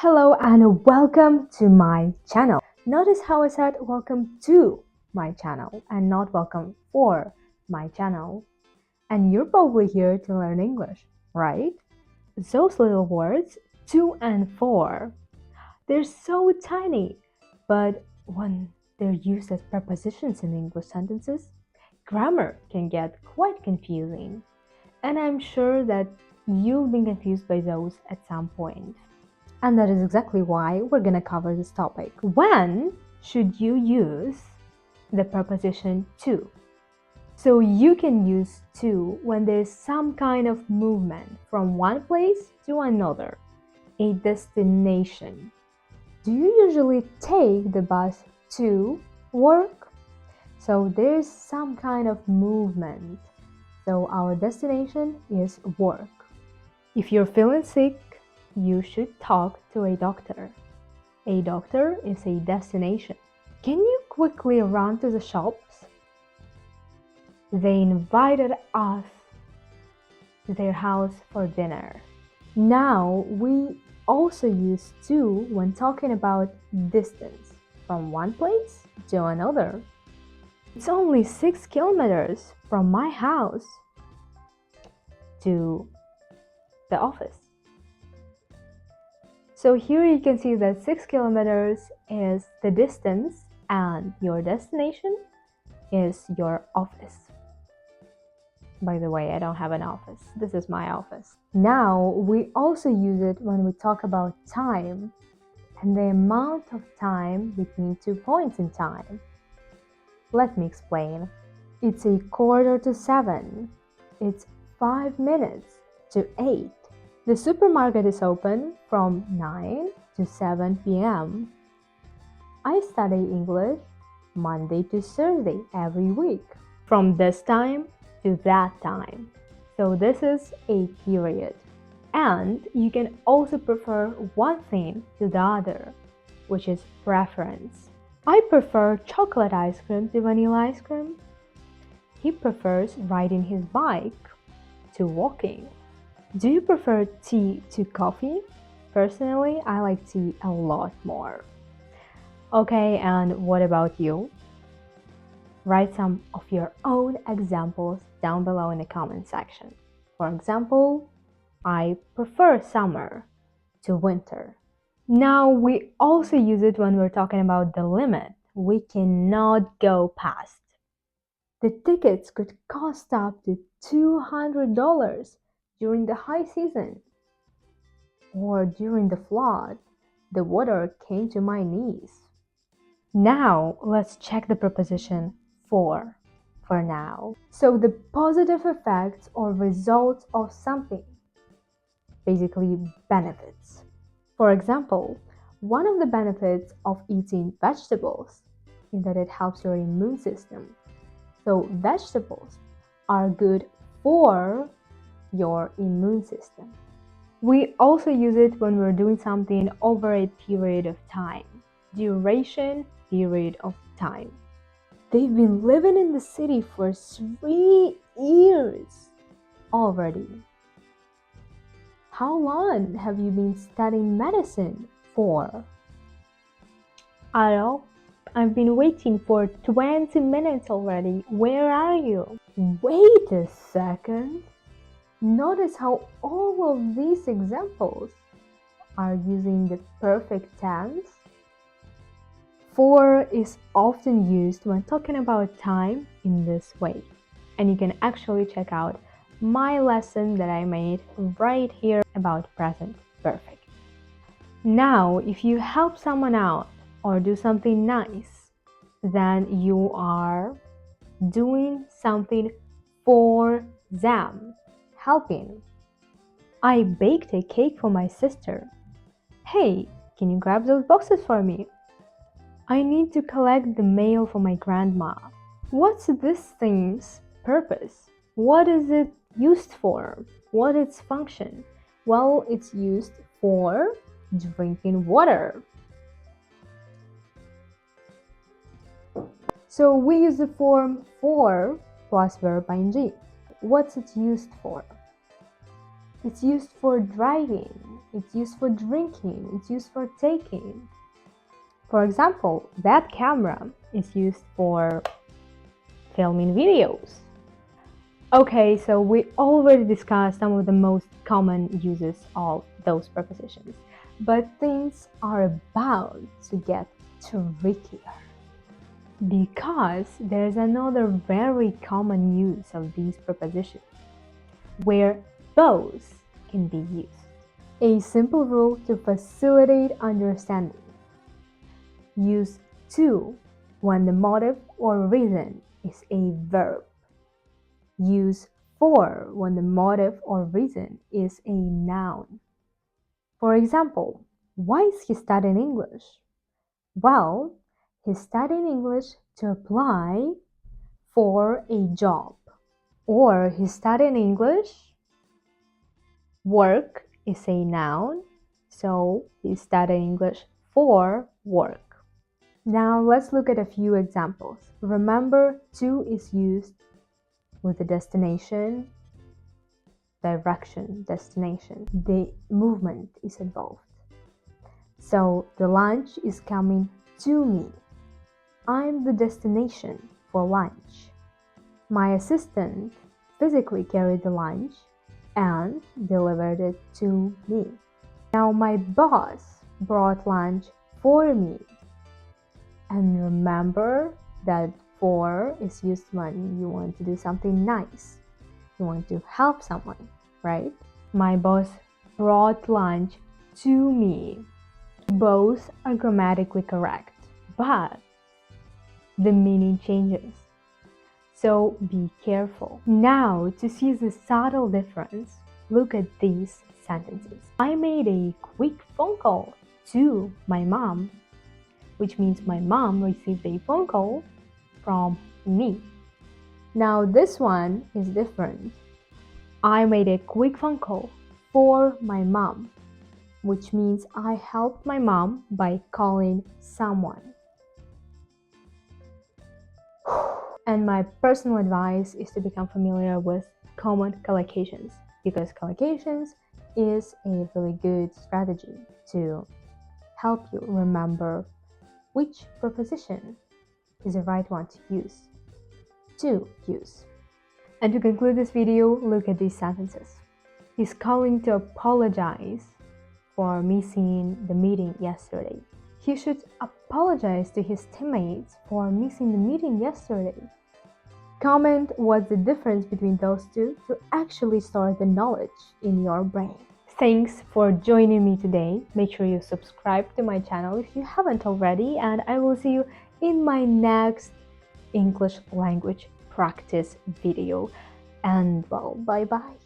Hello and welcome to my channel. Notice how I said welcome to my channel and not welcome for my channel. And you're probably here to learn English, right? Those little words, to and for, they're so tiny, but when they're used as prepositions in English sentences, grammar can get quite confusing. And I'm sure that you've been confused by those at some point. And that is exactly why we're going to cover this topic. When should you use the preposition to? So you can use to when there's some kind of movement from one place to another, a destination. Do you usually take the bus to work? So there's some kind of movement. So our destination is work. If you're feeling sick, you should talk to a doctor. A doctor is a destination. Can you quickly run to the shops? They invited us to their house for dinner. Now, we also use to when talking about distance from one place to another. It's only 6 kilometers from my house to the office. So here you can see that 6 kilometers is the distance and your destination is your office. By the way, I don't have an office. This is my office. Now, we also use it when we talk about time and the amount of time between 2 points in time. Let me explain. It's 6:45. It's 5 minutes to 8. The supermarket is open from 9 to 7 p.m. I study English Monday to Thursday every week, from this time to that time. So this is a period. And you can also prefer one thing to the other, which is preference. I prefer chocolate ice cream to vanilla ice cream. He prefers riding his bike to walking. Do you prefer tea to coffee? Personally, I like tea a lot more. Okay, and what about you? Write some of your own examples down below in the comment section. For example, I prefer summer to winter. Now, we also use it when we're talking about the limit. We cannot go past. The tickets could cost up to $200 during the high season, or during the flood, the water came to my knees. Now, let's check the preposition for now. So the positive effects or results of something, basically benefits. For example, one of the benefits of eating vegetables is that it helps your immune system. So vegetables are good for your immune system. We also use it when we're doing something over a period of time. Duration, period of time. They've been living in the city for 3 years already. How long have you been studying medicine for? I don't know. I've been waiting for 20 minutes already. Where are you? Wait a second. Notice how all of these examples are using the perfect tense. For is often used when talking about time in this way. And you can actually check out my lesson that I made right here about present perfect. Now, if you help someone out or do something nice, then you are doing something for them. Helping. I baked a cake for my sister. Hey, can you grab those boxes for me? I need to collect the mail for my grandma. What's this thing's purpose? What is it used for? What is its function? Well, it's used for drinking water. So we use the form for plus verb ing. What's it used for? It's used for driving. it's used for drinking, it's used for taking. For example, that camera is used for filming videos. Okay, so we already discussed some of the most common uses of those prepositions, but things are about to get trickier because there's another very common use of these prepositions where those can be used. A simple rule to facilitate understanding: use to when the motive or reason is a verb. Use for when the motive or reason is a noun. For example, why is he studying English? Well, he's studying English to apply for a job. Or he's studying English. Work is a noun, so he's studying English for work. Now let's look at a few examples. Remember, to is used with the destination, direction, destination. The movement is involved. So the lunch is coming to me. I'm the destination for lunch. My assistant physically carried the lunch and delivered it to me. Now my boss brought lunch for me. And remember that for is used when you want to do something nice. You want to help someone, right? My boss brought lunch to me. Both are grammatically correct, but the meaning changes. So be careful. Now, to see the subtle difference, look at these sentences. I made a quick phone call to my mom, which means my mom received a phone call from me. Now this one is different. I made a quick phone call for my mom, which means I helped my mom by calling someone. And my personal advice is to become familiar with common collocations, because collocations is a really good strategy to help you remember which preposition is the right one to use. And to conclude this video, look at these sentences. He's calling to apologize for missing the meeting yesterday. He should apologize to his teammates for missing the meeting yesterday. Comment what's the difference between those two to actually store the knowledge in your brain. Thanks for joining me today. Make sure you subscribe to my channel if you haven't already, and I will see you in my next English language practice video. And well, bye bye.